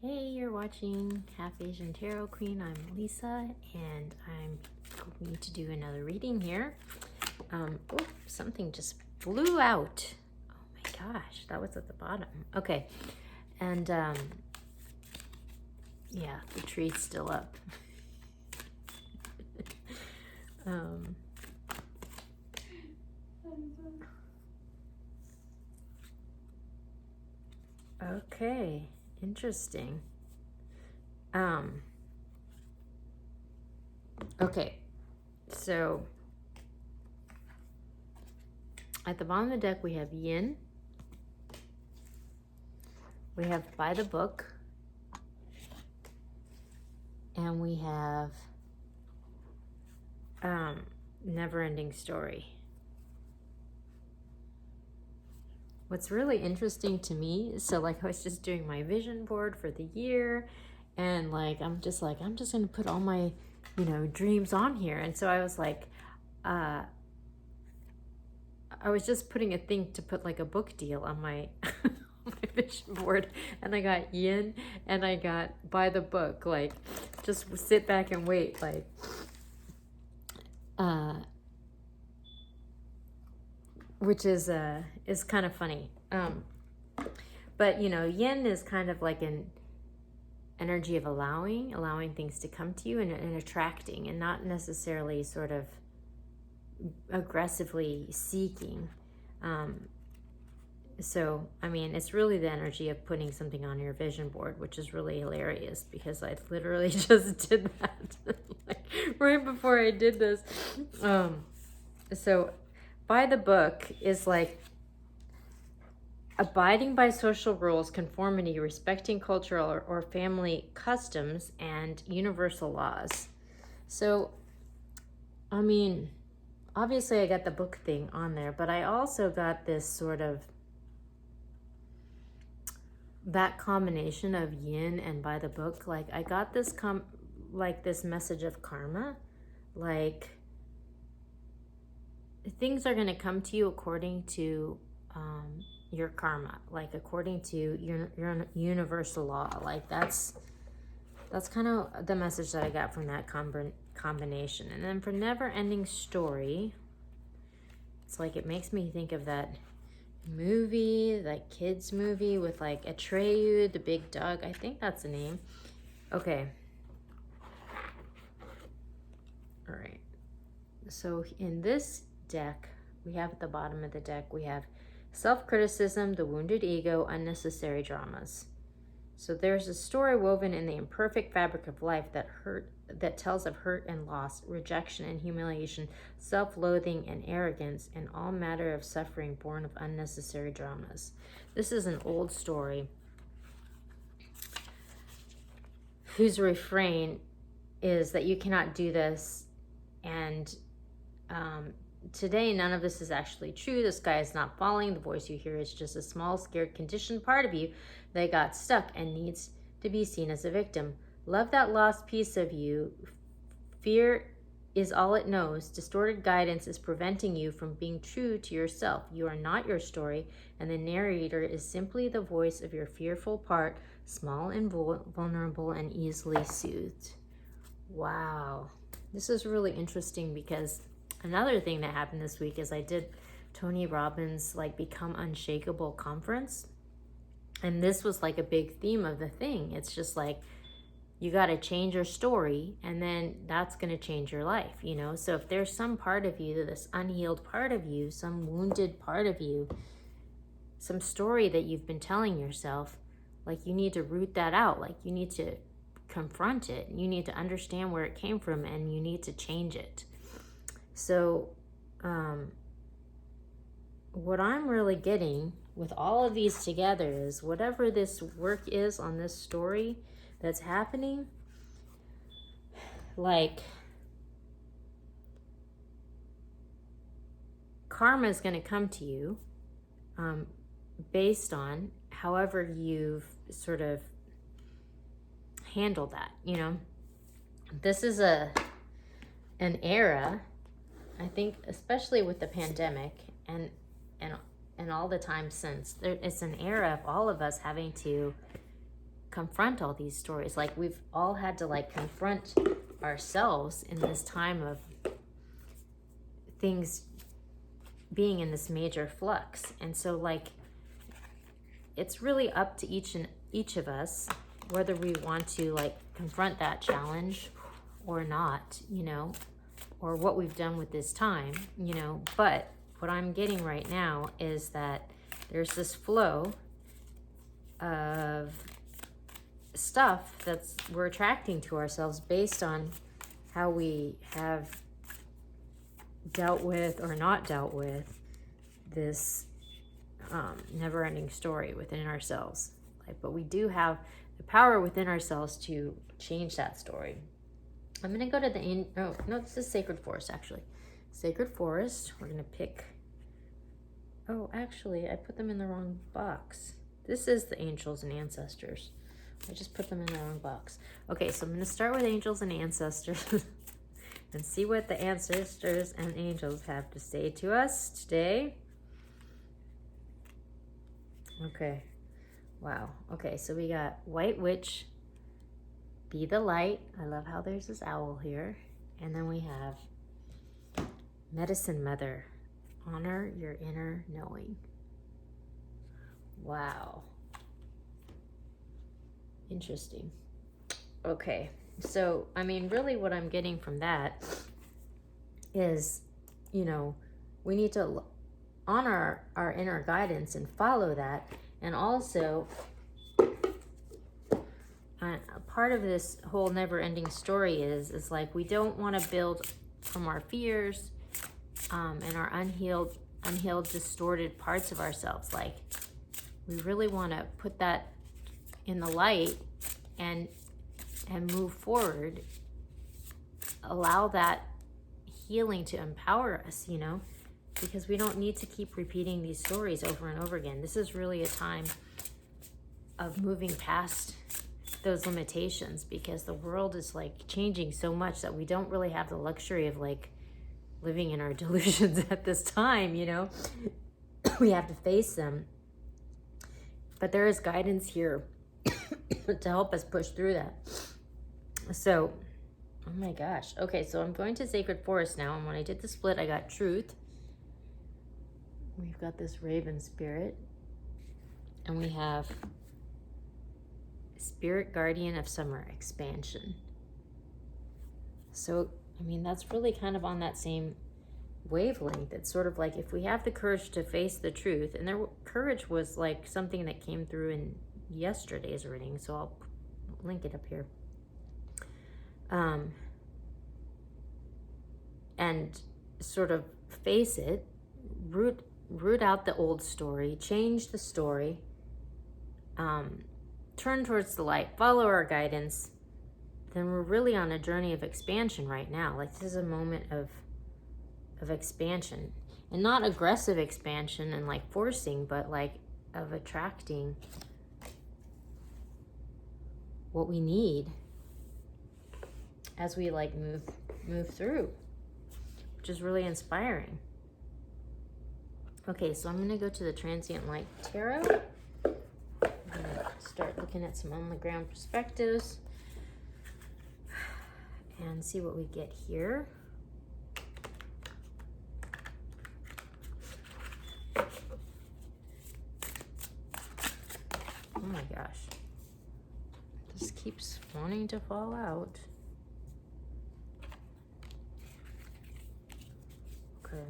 Hey, you're watching Half Asian Tarot Queen. I'm Lisa, and I'm going to do another reading here. Oh, something just flew out. Oh my gosh, that was at the bottom. Okay, and yeah, the tree's still up. Okay, interesting. Okay, so at the bottom of the deck we have Yin, we have By the Book, and we have Never Ending Story. What's really interesting to me, so like I was just doing my vision board for the year, and like I'm just gonna put all my dreams on here. And so I was like, I was just putting a thing to put like a book deal on my my vision board, and I got Yin and I got By the Book, like just sit back and wait, like which is kind of funny. But Yin is kind of like an energy of allowing things to come to you, and attracting, and not necessarily sort of aggressively seeking. So I mean, it's really the energy of putting something on your vision board, which is really hilarious because I literally just did that like right before I did this. So By the Book is like abiding by social rules, conformity, respecting cultural or family customs, and universal laws. So, I mean, obviously I got the book thing on there, but I also got this sort of, that combination of Yin and By the Book. Like I got this this message of karma, like things are going to come to you according to your karma, like according to your universal law. Like that's kind of the message that I got from that combination. And then for Never Ending Story, it's like it makes me think of that movie, that kids movie with like Atreyu, the big dog. I think that's the name. Okay. All right. So in this deck, we have at the bottom of the deck, we have self-criticism, the wounded ego, unnecessary dramas. So there's a story woven in the imperfect fabric of life that tells of hurt and loss, rejection and humiliation, self-loathing and arrogance, and all matter of suffering born of unnecessary dramas. This is an old story whose refrain is that you cannot do this, and today, none of this is actually true. The sky is not falling. The voice you hear is just a small, scared, conditioned part of you that got stuck and needs to be seen as a victim. Love that lost piece of you. Fear is all it knows. Distorted guidance is preventing you from being true to yourself. You are not your story, and the narrator is simply the voice of your fearful part, small and vulnerable and easily soothed. Wow. This is really interesting because another thing that happened this week is I did Tony Robbins' like Become Unshakable conference. And this was like a big theme of the thing. It's just like, you got to change your story, and then that's going to change your life, So if there's some part of you, this unhealed part of you, some wounded part of you, some story that you've been telling yourself, like you need to root that out. Like you need to confront it. You need to understand where it came from, and you need to change it. So what I'm really getting with all of these together is whatever this work is on this story that's happening, like karma is going to come to you based on however you've sort of handled that, This is an era, I think, especially with the pandemic and all the time since, it's an era of all of us having to confront all these stories. Like, we've all had to like confront ourselves in this time of things being in this major flux. And so like, it's really up to each of us whether we want to like confront that challenge or not, you know, or what we've done with this time, you know. But what I'm getting right now is that there's this flow of stuff that's we're attracting to ourselves based on how we have dealt with or not dealt with this never-ending story within ourselves. Like, but we do have the power within ourselves to change that story. I'm gonna go to the this is Sacred Forest, actually. Sacred Forest. We're gonna pick. Oh, actually, I put them in the wrong box. This is the angels and ancestors. I just put them in the wrong box. Okay, so I'm gonna start with angels and ancestors and see what the ancestors and angels have to say to us today. Okay. Wow. Okay, so we got White Witch, be the light. I love how there's this owl here. And then we have Medicine Mother, honor your inner knowing. Wow. Interesting. Okay, so I mean, really what I'm getting from that is, you know, we need to honor our inner guidance and follow that. And also, part of this whole never-ending story is like, we don't want to build from our fears and our unhealed, distorted parts of ourselves. Like, we really want to put that in the light and move forward. Allow that healing to empower us, you know, because we don't need to keep repeating these stories over and over again. This is really a time of moving past those limitations, because the world is like changing so much that we don't really have the luxury of like living in our delusions at this time, you know. We have to face them. But there is guidance here to help us push through that. So, oh my gosh. Okay, so I'm going to Sacred Forest now, and when I did the split, I got Truth. We've got this Raven Spirit, and we have Spirit Guardian of Summer, Expansion. So, I mean, that's really kind of on that same wavelength. It's sort of like, if we have the courage to face the truth, and courage was like something that came through in yesterday's reading, so I'll link it up here. And sort of face it, root out the old story, change the story, turn towards the light, follow our guidance, then we're really on a journey of expansion right now. Like, this is a moment of expansion, and not aggressive expansion and like forcing, but like of attracting what we need as we like move through, which is really inspiring. Okay, so I'm going to go to the Transient Light Tarot. I'm going to start looking at some on-the-ground perspectives and see what we get here. Oh my gosh. This keeps wanting to fall out. Okay.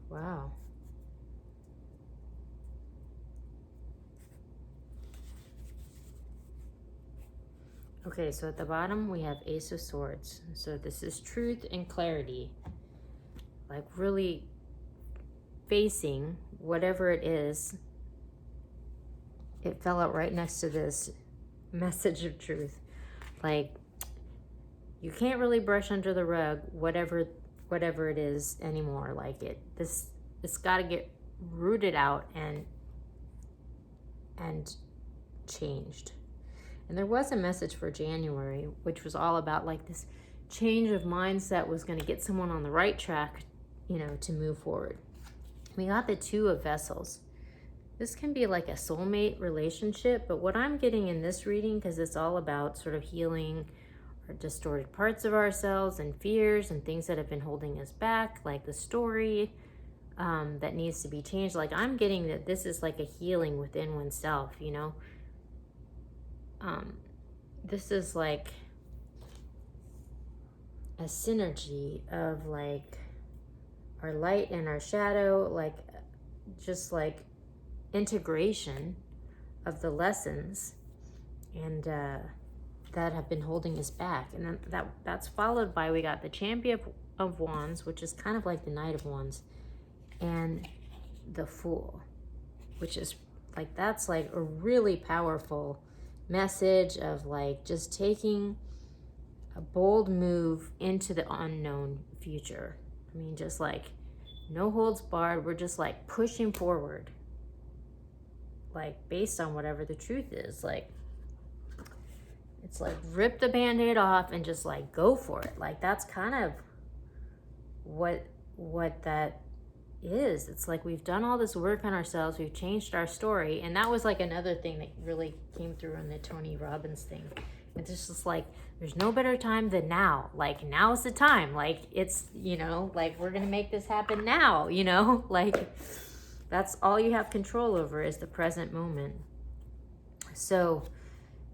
Wow. Okay, so at the bottom we have Ace of Swords. So this is truth and clarity. Like, really facing whatever it is. It fell out right next to this message of truth. Like, you can't really brush under the rug whatever it is anymore. Like, it's got to get rooted out and changed. And there was a message for January, which was all about like this change of mindset was going to get someone on the right track, you know, to move forward. We got the Two of Vessels. This can be like a soulmate relationship, but what I'm getting in this reading, because it's all about sort of healing our distorted parts of ourselves and fears and things that have been holding us back, like the story that needs to be changed. Like, I'm getting that this is like a healing within oneself, you know. This is like a synergy of like our light and our shadow, like just like integration of the lessons and that have been holding us back. And then that's followed by, we got the Champion of Wands, which is kind of like the Knight of Wands, and the Fool, which is like, that's like a really powerful message of like just taking a bold move into the unknown future. I mean, just like no holds barred. We're just like pushing forward, like based on whatever the truth is. Like, it's like rip the band-aid off and just like go for it. Like, that's kind of what that is. It's like we've done all this work on ourselves, we've changed our story. And that was like another thing that really came through in the Tony Robbins thing. It's just like, there's no better time than now. Like, now's the time. Like, it's, you know, like, we're gonna make this happen now, you know. Like, that's all you have control over, is the present moment. So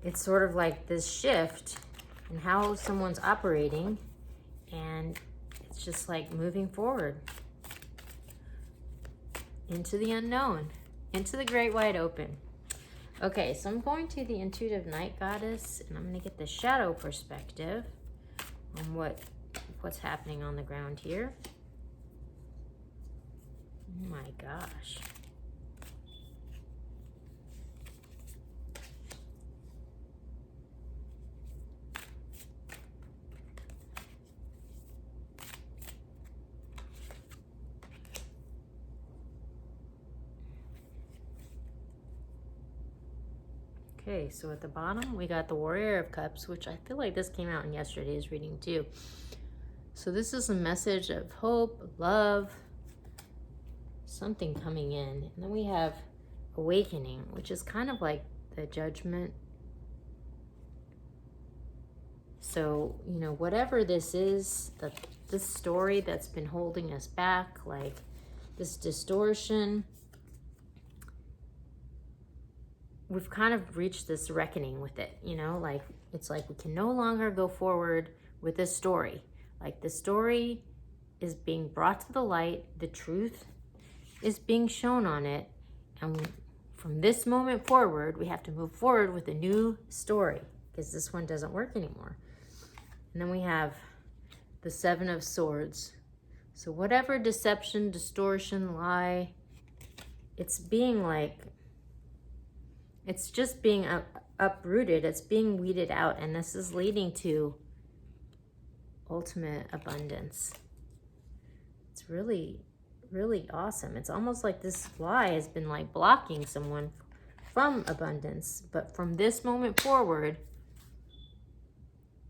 it's sort of like this shift in how someone's operating, and it's just like moving forward into the unknown, into the great wide open. Okay, so I'm going to the Intuitive Night Goddess, and I'm going to get the shadow perspective on what's happening on the ground here. Oh my gosh. Okay, so at the bottom, we got the Warrior of Cups, which I feel like this came out in yesterday's reading too. So this is a message of hope, love, something coming in. And then we have Awakening, which is kind of like the Judgment. So, you know, whatever this is, this story that's been holding us back, like this distortion, we've kind of reached this reckoning with it, you know, like it's like we can no longer go forward with this story. Like, the story is being brought to the light, the truth is being shown on it, and from this moment forward, we have to move forward with a new story, because this one doesn't work anymore. And then we have the Seven of Swords. So whatever deception, distortion, lie, it's being like, it's just being uprooted. It's being weeded out. And this is leading to ultimate abundance. It's really, really awesome. It's almost like this lie has been like blocking someone from abundance. But from this moment forward,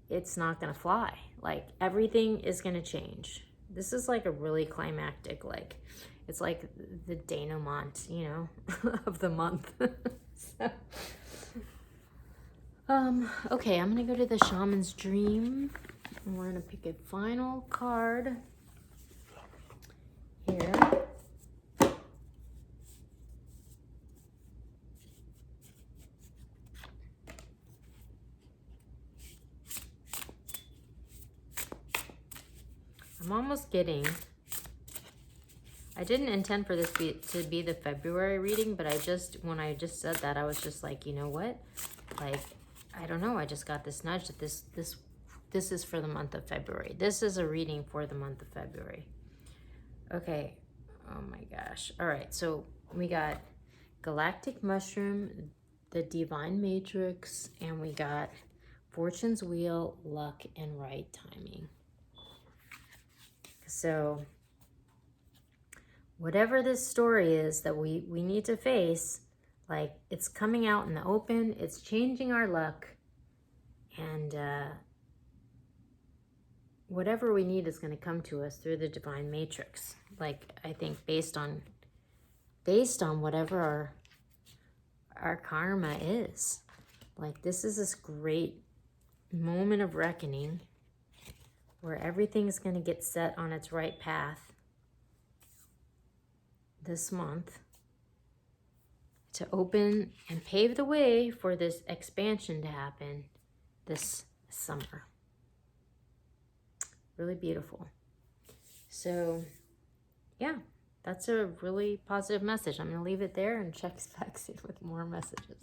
it's not going to fly. Like, everything is going to change. This is like a really climactic, like, it's like the denouement, you know, of the month. So, okay, I'm gonna go to the Shaman's Dream, and we're gonna pick a final card here. I'm almost getting, I didn't intend for this to be the February reading, but when I just said that, I was just like, you know what? Like, I don't know. I just got this nudge that this is for the month of February. This is a reading for the month of February. Okay. Oh my gosh. All right. So we got Galactic Mushroom, the Divine Matrix, and we got Fortune's Wheel, Luck, and Right Timing. So whatever this story is that we need to face, like, it's coming out in the open, it's changing our luck, and whatever we need is going to come to us through the divine matrix. Like, I think based on whatever our karma is. Like, this is this great moment of reckoning where everything's going to get set on its right path this month to open and pave the way for this expansion to happen this summer. Really beautiful. So, yeah, that's a really positive message. I'm going to leave it there and check back soon with more messages.